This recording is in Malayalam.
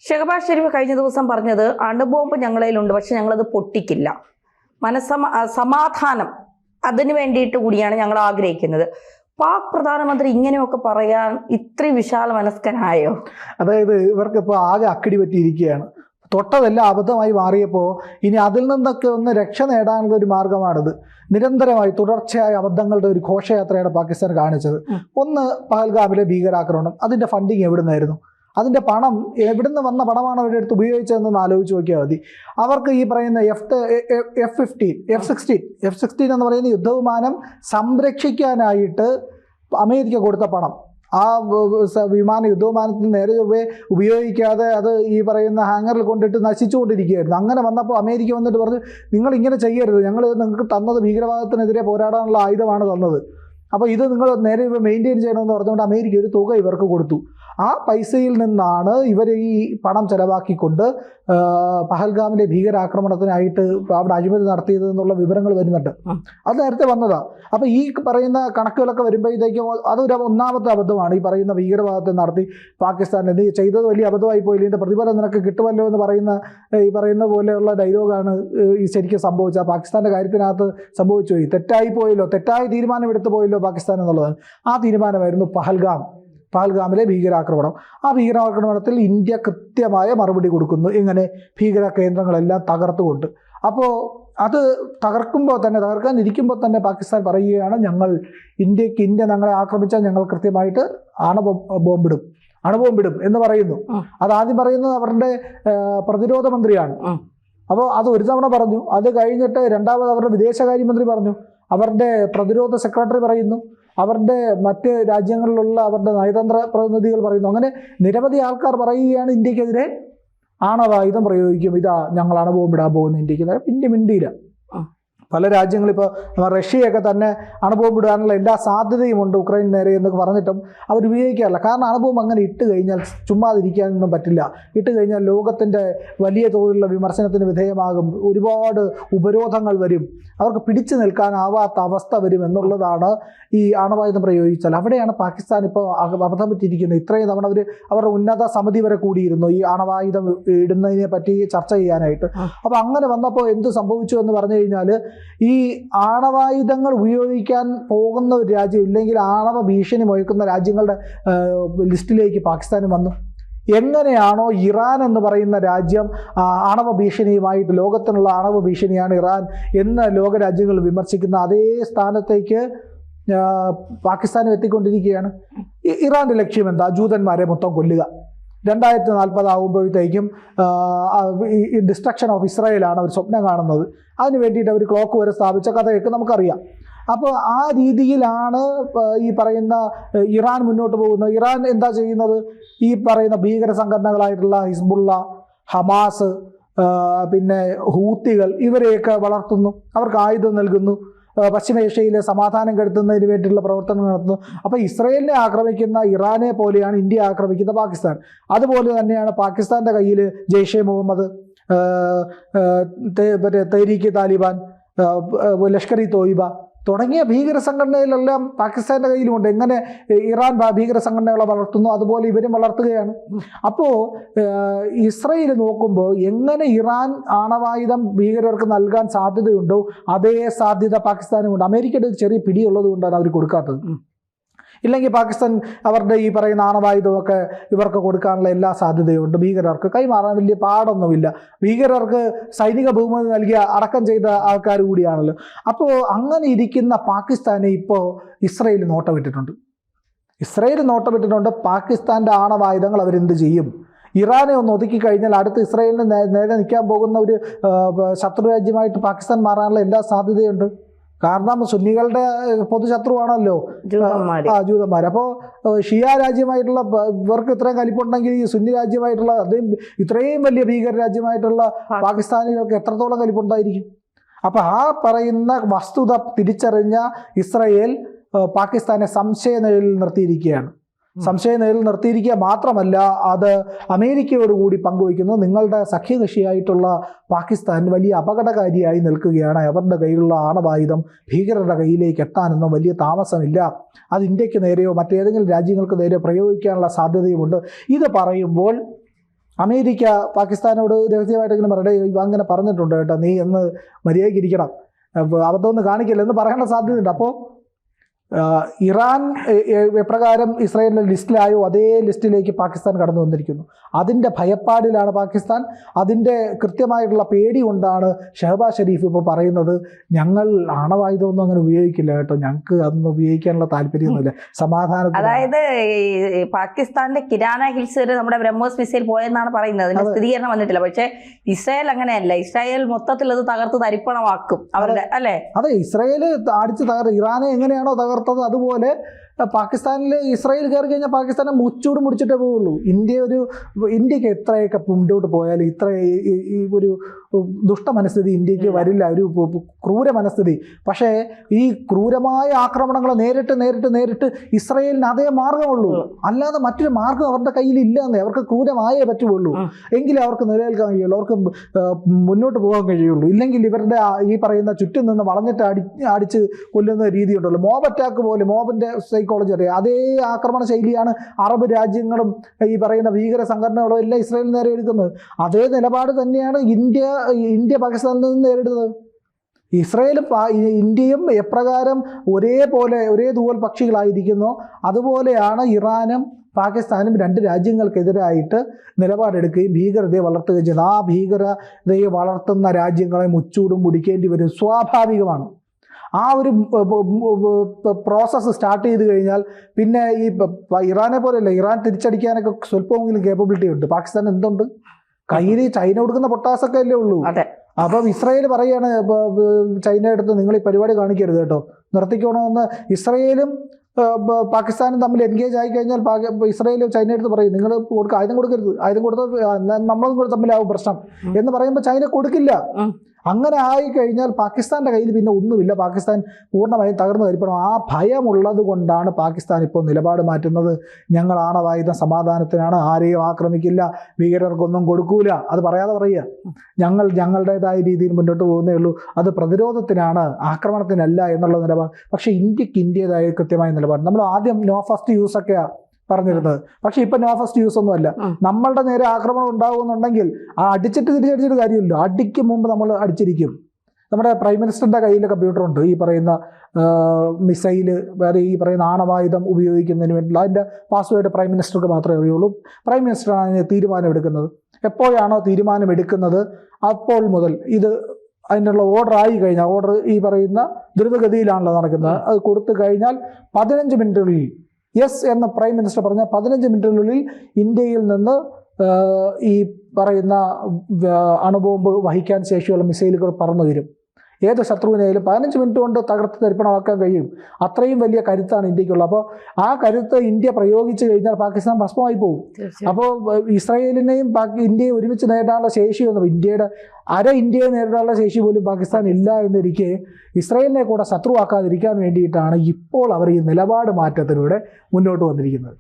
ഷഹബാസ് ഷെരീഫ് കഴിഞ്ഞ ദിവസം പറഞ്ഞത് അണുബോംബ് ഞങ്ങളതിലുണ്ട്, പക്ഷെ ഞങ്ങളത് പൊട്ടിക്കില്ല. സമാധാനം അതിന് വേണ്ടിയിട്ട് കൂടിയാണ് ഞങ്ങൾ ആഗ്രഹിക്കുന്നത്. പാക് പ്രധാനമന്ത്രി ഇങ്ങനെയൊക്കെ പറയാൻ ഇത്രയും വിശാല മനസ്കനായോ? അതായത് ഇവർക്കിപ്പോൾ ആകെ അക്കടി പറ്റിയിരിക്കുകയാണ്. തൊട്ടതെല്ലാം അബദ്ധമായി മാറിയപ്പോൾ ഇനി അതിൽ നിന്നൊക്കെ ഒന്ന് രക്ഷ നേടാനുള്ള ഒരു മാർഗമാണിത്. നിരന്തരമായി തുടർച്ചയായ അബദ്ധങ്ങളുടെ ഒരു ഘോഷയാത്രയാണ് പാകിസ്ഥാൻ കാണിച്ചത്. ഒന്ന്, പഹൽഗാമിലെ ഭീകരാക്രമണം. അതിൻ്റെ ഫണ്ടിങ് എവിടെ നിന്നായിരുന്നു? അതിൻ്റെ പണം എവിടുന്ന് വന്ന പണമാണ് അവരുടെ അടുത്ത് ഉപയോഗിച്ചതെന്ന് ആലോചിച്ച് നോക്കിയാൽ മതി. അവർക്ക് ഈ പറയുന്ന F-16 എന്ന് പറയുന്ന യുദ്ധവിമാനം സംരക്ഷിക്കാനായിട്ട് അമേരിക്ക കൊടുത്ത പണം, ആ യുദ്ധവിമാനത്തിന് നേരെ ഉപയോഗിക്കാതെ അത് ഈ പറയുന്ന ഹാങ്ങറിൽ കൊണ്ടിട്ട് നശിച്ചുകൊണ്ടിരിക്കുകയായിരുന്നു. അങ്ങനെ വന്നപ്പോൾ അമേരിക്ക വന്നിട്ട് പറഞ്ഞു, നിങ്ങൾ ഇങ്ങനെ ചെയ്യരുത്, ഞങ്ങൾ നിങ്ങൾക്ക് തന്നത് ഭീകരവാദത്തിനെതിരെ പോരാടാനുള്ള ആയുധമാണ് തന്നത്, അപ്പോൾ ഇത് നിങ്ങൾ നേരെ മെയിൻറ്റെയിൻ ചെയ്യണമെന്ന് പറഞ്ഞുകൊണ്ട് അമേരിക്ക ഒരു തുക ഇവർക്ക് കൊടുത്തു. ആ പൈസയിൽ നിന്നാണ് ഇവർ ഈ പണം ചെലവാക്കിക്കൊണ്ട് പഹൽഗാമിലെ ഭീകരാക്രമണത്തിനായിട്ട് അവിടെ അഴിമതി നടത്തിയത് എന്നുള്ള വിവരങ്ങൾ വരുന്നുണ്ട്. അത് നേരത്തെ വന്നതാണ്. അപ്പോൾ ഈ പറയുന്ന കണക്കുകളൊക്കെ വരുമ്പോഴത്തേക്കും അതൊരു ഒന്നാമത്തെ അബദ്ധമാണ്. ഈ പറയുന്ന ഭീകരവാദത്തെ നടത്തി പാകിസ്ഥാൻ നീ ചെയ്തത് വലിയ അബദ്ധമായി പോയില്ല, ഇതിൻ്റെ പ്രതിഫലം നിനക്ക് കിട്ടുമല്ലോ എന്ന് ഈ പറയുന്ന പോലെയുള്ള ഡയലോഗാണ് ഈ ശരിക്കും സംഭവിച്ചത്. പാകിസ്ഥാൻ്റെ കാര്യത്തിനകത്ത് സംഭവിച്ചു പോയി, തെറ്റായി പോയല്ലോ, തെറ്റായ തീരുമാനം എടുത്തു പോയല്ലോ പാകിസ്ഥാൻ എന്നുള്ളതാണ്. ആ തീരുമാനമായിരുന്നു പഹൽഗാമിലെ ഭീകരാക്രമണം. ആ ഭീകരാക്രമണത്തിൽ ഇന്ത്യ കൃത്യമായ മറുപടി കൊടുക്കുന്നു, ഇങ്ങനെ ഭീകര കേന്ദ്രങ്ങളെല്ലാം തകർത്തുകൊണ്ട്. അപ്പോൾ അത് തകർക്കാനിരിക്കുമ്പോൾ തന്നെ പാകിസ്ഥാൻ പറയുകയാണ്, ഇന്ത്യ ഞങ്ങളെ ആക്രമിച്ചാൽ ഞങ്ങൾ കൃത്യമായിട്ട് അണുബോംബിടും എന്ന് പറയുന്നു. അതാദ്യം പറയുന്നത് അവരുടെ പ്രതിരോധ മന്ത്രിയാണ്. അപ്പോൾ അത് ഒരു തവണ പറഞ്ഞു. അത് കഴിഞ്ഞിട്ട് രണ്ടാമത് അവരുടെ വിദേശകാര്യമന്ത്രി പറഞ്ഞു, അവരുടെ പ്രതിരോധ സെക്രട്ടറി പറയുന്നു, അവരുടെ മറ്റ് രാജ്യങ്ങളിലുള്ള അവരുടെ നയതന്ത്ര പ്രതിനിധികൾ പറയുന്നു. അങ്ങനെ നിരവധി ആൾക്കാർ പറയുകയാണ് ഇന്ത്യക്കെതിരെ ആണവായുധം പ്രയോഗിക്കും, ഇതാ ഞങ്ങൾ അണുബോംബിടാൻ പോകുന്നു ഇന്ത്യക്കെതിരെ. ഇന്ത്യ മിണ്ടിയില്ല. പല രാജ്യങ്ങളിപ്പോൾ റഷ്യയൊക്കെ തന്നെ അണുബോംബിടാനുള്ള എല്ലാ സാധ്യതയുമുണ്ട് ഉക്രൈൻ നേരെ എന്നൊക്കെ പറഞ്ഞിട്ടും അവർ ഉപയോഗിക്കാറില്ല. കാരണം അണുബോംബ് അങ്ങനെ ഇട്ട് കഴിഞ്ഞാൽ ചുമ്മാതിരിക്കാനൊന്നും പറ്റില്ല. ഇട്ട് കഴിഞ്ഞാൽ ലോകത്തിൻ്റെ വലിയ തോതിലുള്ള വിമർശനത്തിന് വിധേയമാകും, ഒരുപാട് ഉപരോധങ്ങൾ വരും, അവർക്ക് പിടിച്ചു നിൽക്കാനാവാത്ത അവസ്ഥ വരും എന്നുള്ളതാണ് ഈ അണുവായുധം പ്രയോഗിച്ചാൽ. അവിടെയാണ് പാകിസ്ഥാൻ ഇപ്പോൾ അബദ്ധം പറ്റിയിരിക്കുന്നത്. ഇത്രയും തവണ അവരുടെ ഉന്നത സമിതി വരെ കൂടിയിരുന്നു ഈ അണുവായുധം ഇടുന്നതിനെ പറ്റി ചർച്ച ചെയ്യാനായിട്ട്. അപ്പോൾ അങ്ങനെ വന്നപ്പോൾ എന്ത് സംഭവിച്ചു എന്ന് പറഞ്ഞു കഴിഞ്ഞാൽ, ഈ ആണവായുധങ്ങൾ ഉപയോഗിക്കാൻ പോകുന്ന ഒരു രാജ്യം, ഇല്ലെങ്കിൽ ആണവ ഭീഷണി മുഴക്കുന്ന രാജ്യങ്ങളുടെ ലിസ്റ്റിലേക്ക് പാകിസ്ഥാൻ വന്നു. എങ്ങനെയാണോ ഇറാൻ എന്ന് പറയുന്ന രാജ്യം ആണവ ഭീഷണിയുമായിട്ട്, ലോകത്തിനുള്ള ആണവ ഭീഷണിയാണ് ഇറാൻ എന്ന് ലോകരാജ്യങ്ങൾ വിമർശിക്കുന്ന അതേ സ്ഥാനത്തേക്ക് പാകിസ്ഥാനും എത്തിക്കൊണ്ടിരിക്കുകയാണ്. ഇറാൻ്റെ ലക്ഷ്യം എന്താ? ജൂതന്മാരെ മൊത്തം കൊല്ലുക. 2040 ആകുമ്പോഴത്തേക്കും ഈ ഡിസ്ട്രക്ഷൻ ഓഫ് ഇസ്രായേലാണ് അവർ സ്വപ്നം കാണുന്നത്. അതിന് വേണ്ടിയിട്ട് അവർ ക്ലോക്ക് വരെ സ്ഥാപിച്ച കഥയൊക്കെ നമുക്കറിയാം. അപ്പോൾ ആ രീതിയിലാണ് ഈ പറയുന്ന ഇറാൻ മുന്നോട്ട് പോകുന്നത്. ഇറാൻ എന്താ ചെയ്യുന്നത്? ഈ പറയുന്ന ഭീകര സംഘടനകളായിട്ടുള്ള ഹിസ്ബുള്ള, ഹമാസ്, പിന്നെ ഹൂത്തികൾ, ഇവരെയൊക്കെ വളർത്തുന്നു, അവർക്ക് ആയുധം നൽകുന്നു, പശ്ചിമേഷ്യയിലെ സമാധാനം കെടുത്തുന്നതിന് വേണ്ടിയിട്ടുള്ള പ്രവർത്തനങ്ങൾ നടത്തുന്നു. അപ്പോൾ ഇസ്രയേലിനെ ആക്രമിക്കുന്ന ഇറാനെ പോലെയാണ് ഇന്ത്യ ആക്രമിക്കുന്ന പാകിസ്ഥാൻ. അതുപോലെ തന്നെയാണ് പാകിസ്ഥാൻ്റെ കയ്യിൽ ജെയ്ഷെ മുഹമ്മദ്, തെഹ്രീക്ക് താലിബാൻ, ലഷ്കർ-ഇ തോയിബ തുടങ്ങിയ ഭീകര സംഘടനയിലെല്ലാം പാകിസ്ഥാൻ്റെ കയ്യിലുമുണ്ട്. എങ്ങനെ ഇറാൻ ഭീകര സംഘടനകളെ വളർത്തുന്നു, അതുപോലെ ഇവരും വളർത്തുകയാണ്. അപ്പോൾ ഇസ്രയേൽ നോക്കുമ്പോൾ എങ്ങനെ ഇറാൻ ആണവായുധം ഭീകരർക്ക് നൽകാൻ സാധ്യതയുണ്ടോ അതേ സാധ്യത പാകിസ്ഥാനുമുണ്ട്. അമേരിക്കയുടെ ചെറിയ പിടിയുള്ളത് കൊണ്ടാണ് അവർ കൊടുക്കാത്തത്. ഇല്ലെങ്കിൽ പാകിസ്ഥാൻ അവരുടെ ഈ പറയുന്ന ആണവായുധമൊക്കെ ഇവർക്ക് കൊടുക്കാനുള്ള എല്ലാ സാധ്യതയുണ്ട്. ഭീകരർക്ക് കൈമാറാൻ വലിയ പാടൊന്നുമില്ല. ഭീകരർക്ക് സൈനിക ബഹുമതി നൽകിയ അടക്കം ചെയ്ത ആൾക്കാർ കൂടിയാണല്ലോ. അപ്പോൾ അങ്ങനെ ഇരിക്കുന്ന പാകിസ്ഥാനെ ഇപ്പോൾ ഇസ്രയേൽ നോട്ടമിട്ടിട്ടുണ്ട്. പാകിസ്ഥാൻ്റെ ആണവായുധങ്ങൾ അവരെന്ത് ചെയ്യും? ഇറാനെ ഒന്ന് ഒതുക്കി കഴിഞ്ഞാൽ അടുത്ത് ഇസ്രയേലിന് നേരെ നിൽക്കാൻ പോകുന്ന ഒരു ശത്രു രാജ്യമായിട്ട് പാകിസ്ഥാൻ മാറാനുള്ള എല്ലാ സാധ്യതയുണ്ട്. കാരണം സുന്നികളുടെ പൊതുശത്രുവാണല്ലോ ജൂതന്മാർ. അപ്പോൾ ഷിയ രാജ്യമായിട്ടുള്ള ഇവർക്ക് ഇത്രയും കലിപ്പുണ്ടെങ്കിൽ ഈ സുന്നി രാജ്യമായിട്ടുള്ള ഇത്രയും വലിയ ഭീകര രാജ്യമായിട്ടുള്ള പാകിസ്ഥാനികൾക്ക് എത്രത്തോളം കലിപ്പുണ്ടായിരിക്കും? അപ്പോൾ ആ പറയുന്ന വസ്തുത തിരിച്ചറിഞ്ഞ ഇസ്രയേൽ പാകിസ്ഥാനെ സംശയനിഴലിൽ നിർത്തിയിരിക്കുക മാത്രമല്ല, അത് അമേരിക്കയോടുകൂടി പങ്കുവയ്ക്കുന്നു. നിങ്ങളുടെ സഖ്യകക്ഷിയായിട്ടുള്ള പാകിസ്ഥാൻ വലിയ അപകടകാരിയായി നിൽക്കുകയാണ്. അവരുടെ കയ്യിലുള്ള ആണവായുധം ഭീകരരുടെ കയ്യിലേക്ക് എത്താനൊന്നും വലിയ താമസമില്ല. അത് ഇന്ത്യക്ക് നേരെയോ മറ്റേതെങ്കിലും രാജ്യങ്ങൾക്ക് നേരെയോ പ്രയോഗിക്കാനുള്ള സാധ്യതയുമുണ്ട്. ഇത് പറയുമ്പോൾ അമേരിക്ക പാകിസ്ഥാനോട് രഹസ്യമായിട്ടെങ്കിലും പറയട്ടെ അങ്ങനെ പറഞ്ഞിട്ടുണ്ട് കേട്ടോ, നീ എന്ന് മര്യാദയ്ക്ക് ഇരിക്കണം, അബദ്ധമൊന്നും കാണിക്കില്ല എന്ന് പറയാനുള്ള സാധ്യതയുണ്ട്. അപ്പോൾ ഇറാൻ എപ്രകാരം ഇസ്രായേലിൻ്റെ ലിസ്റ്റിലായോ അതേ ലിസ്റ്റിലേക്ക് പാകിസ്ഥാൻ കടന്നു വന്നിരിക്കുന്നു. അതിൻ്റെ ഭയപ്പാടിലാണ് പാകിസ്ഥാൻ. അതിൻ്റെ കൃത്യമായിട്ടുള്ള പേടി കൊണ്ടാണ് ഷഹബാസ് ഷെരീഫ് ഇപ്പോൾ പറയുന്നത്, ഞങ്ങൾ ആണവായുധമൊന്നും അങ്ങനെ ഉപയോഗിക്കില്ല കേട്ടോ, ഞങ്ങൾക്ക് അതൊന്നും ഉപയോഗിക്കാനുള്ള താല്പര്യമൊന്നുമില്ല, സമാധാനം. അതായത് പാകിസ്ഥാനിലെ കിരാന ഹിൽസ് വരെ നമ്മുടെ ബ്രഹ്മോസ് മിസൈൽ പോയെന്നാണ് പറയുന്നത്. അതിന്റെ സ്ഥിരീകരണം വന്നിട്ടില്ല. പക്ഷേ ഇസ്രായേൽ അങ്ങനെയല്ല, ഇസ്രായേൽ മൊത്തത്തിൽ അത് തകർത്ത് തരിപ്പണമാക്കും അവരുടെ, അല്ലേ? അതെ, ഇസ്രായേൽ അടിച്ച് ഇറാനെ എങ്ങനെയാണോ തകർത്തത് അതുപോലെ പാകിസ്ഥാനിൽ ഇസ്രായേൽ കയറി കഴിഞ്ഞാൽ പാകിസ്ഥാനെ മുച്ചൂട് മുടിച്ചിട്ടേ പോവുള്ളൂ. ഇന്ത്യക്ക് എത്രയൊക്കെ മുന്നോട്ട് പോയാലും ഇത്ര ഈ ഒരു ദുഷ്ട മനസ്ഥിതി ഇന്ത്യക്ക് വരില്ല, ഒരു ക്രൂര മനസ്ഥിതി. പക്ഷേ ഈ ക്രൂരമായ ആക്രമണങ്ങൾ നേരിട്ട് ഇസ്രായേലിന് അതേ മാർഗമുള്ളൂ, അല്ലാതെ മറ്റൊരു മാർഗം അവരുടെ കയ്യിൽ ഇല്ലെന്നേ. അവർക്ക് ക്രൂരമായേ പറ്റുള്ളൂ, എങ്കിലേ അവർക്ക് നിലനിൽക്കാൻ കഴിയുള്ളൂ, അവർക്ക് മുന്നോട്ട് പോകാൻ കഴിയുള്ളൂ. ഇല്ലെങ്കിൽ ഇവരുടെ ഈ പറയുന്ന ചുറ്റും നിന്ന് വളഞ്ഞിട്ട് അടിച്ച് കൊല്ലുന്ന രീതിയുണ്ടല്ലോ, മോബ് അറ്റാക്ക് പോലെ, മോബിൻ്റെ സൈക്കോളജി അറിയാം, അതേ ആക്രമണ ശൈലിയാണ് അറബ് രാജ്യങ്ങളും ഈ പറയുന്ന ഭീകര സംഘടനകളും എല്ലാം ഇസ്രായേലിന് നേരെ എടുക്കുന്നത്. അതേ നിലപാട് തന്നെയാണ് ഇന്ത്യ പാകിസ്ഥാനിൽ നിന്ന് നേരിടുന്നത്. ഇസ്രായേലും ഇന്ത്യയും എപ്രകാരം ഒരേ തൂവൽ പക്ഷികളായിരിക്കുന്നോ അതുപോലെയാണ് ഇറാനും പാകിസ്ഥാനും രണ്ട് രാജ്യങ്ങൾക്കെതിരായിട്ട് നിലപാടെടുക്കുകയും ഭീകരതയെ വളർത്തുകയും ചെയ്യുന്നത്. ആ ഭീകരതയെ വളർത്തുന്ന രാജ്യങ്ങളെ മുച്ചൂടും മുടിക്കേണ്ടി വരും, സ്വാഭാവികമാണ്. ആ ഒരു പ്രോസസ്സ് സ്റ്റാർട്ട് ചെയ്ത് കഴിഞ്ഞാൽ പിന്നെ ഈ ഇറാനെ പോലെയല്ല, ഇറാൻ തിരിച്ചടിക്കാനൊക്കെ സ്വല്പമെങ്കിലും കേപ്പബിലിറ്റി ഉണ്ട്. പാകിസ്ഥാൻ എന്തുണ്ട് കയ്യിൽ? ചൈന കൊടുക്കുന്ന പൊട്ടാസൊക്കെ അല്ലേ ഉള്ളൂ. അപ്പം ഇസ്രായേൽ പറയുകയാണ്, ചൈന എടുത്ത് നിങ്ങൾ ഈ പരിപാടി കാണിക്കരുത് കേട്ടോ, നിർത്തിക്കണമെന്ന്. ഇസ്രായേലും പാകിസ്ഥാനും തമ്മിൽ എൻഗേജ് ആയി കഴിഞ്ഞാൽ ഇസ്രായേൽ ചൈന എടുത്ത് പറയും, നിങ്ങൾ ആയുധം കൊടുക്കരുത്, ആയുധം കൊടുത്താൽ നമ്മളും തമ്മിലാവും പ്രശ്നം എന്ന് പറയുമ്പോൾ ചൈന കൊടുക്കില്ല. അങ്ങനെ ആയിക്കഴിഞ്ഞാൽ പാകിസ്ഥാൻ്റെ കയ്യിൽ പിന്നെ ഒന്നുമില്ല, പാകിസ്ഥാൻ പൂർണ്ണമായും തകർന്നു തരിപ്പണം. ആ ഭയമുള്ളത് കൊണ്ടാണ് പാകിസ്ഥാൻ ഇപ്പോൾ നിലപാട് മാറ്റുന്നത്. ഞങ്ങൾ ആണവായുധ സമാധാനത്തിനാണ്, ആരെയും ആക്രമിക്കില്ല, ഭീകരർക്കൊന്നും കൊടുക്കൂല, അത് പറയാതെ പറയുക. ഞങ്ങളുടേതായ രീതിയിൽ മുന്നോട്ട് പോകുന്നേ ഉള്ളൂ, അത് പ്രതിരോധത്തിനാണ്, ആക്രമണത്തിനല്ല എന്നുള്ള നിലപാട്. പക്ഷേ ഇന്ത്യക്ക് ഇന്ത്യയുടേതായ കൃത്യമായ നിലപാട്. നമ്മൾ ആദ്യം നോ ഫസ്റ്റ് യൂസ് ഒക്കെയാണ് പറഞ്ഞിരുന്നത്, പക്ഷെ ഇപ്പൊ നോ ഫസ്റ്റ് യൂസ് ഒന്നും അല്ല. നമ്മളുടെ നേരെ ആക്രമണം ഉണ്ടാകുന്നുണ്ടെങ്കിൽ അടിച്ചിട്ട് തിരിച്ചടിച്ചിട്ട് കാര്യമില്ല, അടിക്കും മുമ്പ് നമ്മൾ അടിച്ചിരിക്കും. നമ്മുടെ പ്രൈം മിനിസ്റ്ററിന്റെ കയ്യിൽ കമ്പ്യൂട്ടറുണ്ട്, ഈ പറയുന്ന മിസൈല്, വേറെ ഈ പറയുന്ന ആണവായുധം ഉപയോഗിക്കുന്നതിന് വേണ്ടിയുള്ള അതിൻ്റെ പാസ്വേഡ് പ്രൈം മിനിസ്റ്റർക്ക് മാത്രമേ അറിയുള്ളൂ. പ്രൈം മിനിസ്റ്ററാണ് അതിന് തീരുമാനം എടുക്കുന്നത്. എപ്പോഴാണോ തീരുമാനം എടുക്കുന്നത് അപ്പോൾ മുതൽ ഇത് അതിനുള്ള ഓർഡർ ആയി കഴിഞ്ഞാൽ, ഓർഡർ ഈ പറയുന്ന ദ്രുതഗതിയിലാണല്ലോ നടക്കുന്നത്, അത് കൊടുത്തു കഴിഞ്ഞാൽ 15 മിനിറ്റിനുള്ളിൽ യെസ് എന്ന് പ്രൈം മിനിസ്റ്റർ പറഞ്ഞാൽ 15 മിനിറ്റിനുള്ളിൽ ഇന്ത്യയിൽ നിന്ന് ഈ പറയുന്ന അണുബോംബ് വഹിക്കാൻ ശേഷിയുള്ള മിസൈലുകൾ പറന്നു വരും. ഏത് ശത്രുവിനെയും 15 മിനിറ്റ് കൊണ്ട് തകർത്ത് തരിപ്പണമാക്കാൻ കഴിയും. അത്രയും വലിയ കരുത്താണ് ഇന്ത്യക്കുള്ളത്. അപ്പോൾ ആ കരുത്ത് ഇന്ത്യ പ്രയോഗിച്ചു കഴിഞ്ഞാൽ പാകിസ്ഥാൻ ഭസ്മമായി പോകും. അപ്പോൾ ഇസ്രായേലിനെയും ഇന്ത്യയെ ഒരുമിച്ച് നേരിടാനുള്ള ശേഷിയൊന്നും, ഇന്ത്യയെ നേരിടാനുള്ള ശേഷി പോലും പാകിസ്ഥാൻ ഇല്ല എന്നിരിക്കെ ഇസ്രായേലിനെ കൂടെ ശത്രുവാക്കാതിരിക്കാൻ വേണ്ടിയിട്ടാണ് ഇപ്പോൾ അവർ ഈ നിലപാട് മാറ്റത്തിലൂടെ മുന്നോട്ട് വന്നിരിക്കുന്നത്.